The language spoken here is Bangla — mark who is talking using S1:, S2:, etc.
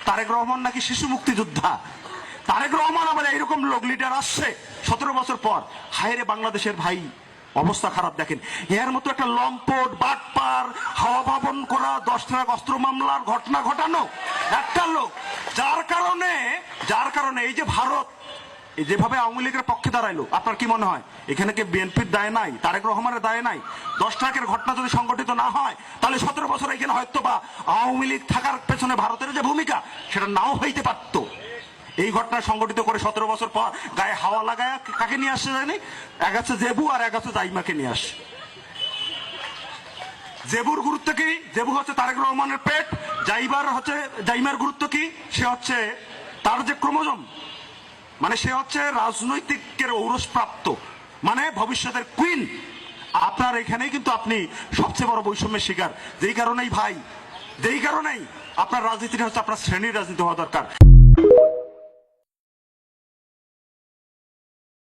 S1: তারেক রহমান নাকি শিশু মুক্তিযোদ্ধা। তারেক রহমান আবার এইরকম লোক লিডার আসছে 17 বছর পর। হায়রে বাংলাদেশের ভাই, অবস্থা খারাপ। দেখেন, এর মতো একটা লম্পট, বাটপার, হাওয়া ভাবন করা, 10 ট্রাক অস্ত্র মামলার ঘটনা ঘটানো একটা লোক, যার কারণে এই যে ভারত যেভাবে আওয়ামী লীগের পক্ষে দাঁড়াইলো, আপনার কি মনে হয় এখানে কি বিএনপির দায় নাই, তারেক রহমানের দায় নাই? 10 ট্রাকের ঘটনা যদি সংগঠিত না হয়, তাহলে 17 বছর এখানে হয়তো বা আওয়ামী লীগ থাকার পেছনে ভারতের যে ভূমিকা, সেটা নাও হইতে পারত। এই ঘটনা সংগঠিত করে 17 বছর পর গায়ে হাওয়া লাগায় কাকে নিয়ে আসছে জানি? এক আছে জেবু আর এক আছে জাইমাকে নিয়ে আসে। জেবুর গুরুত্ব কি? জেবু হচ্ছে তারেক রহমানের পেট। জাইমার গুরুত্ব কি? সে হচ্ছে তার যে ক্রোমোজোম, মানে সে হচ্ছে রাজনৈতিকের ঔরস প্রাপ্ত, মানে ভবিষ্যতের কুইন। আপনার এখানেই কিন্তু আপনি সবচেয়ে বড় বৈষম্যের শিকার। যেই কারণেই আপনার রাজনীতিটা হচ্ছে আপনার শ্রেণীর রাজনীতি হওয়া দরকার।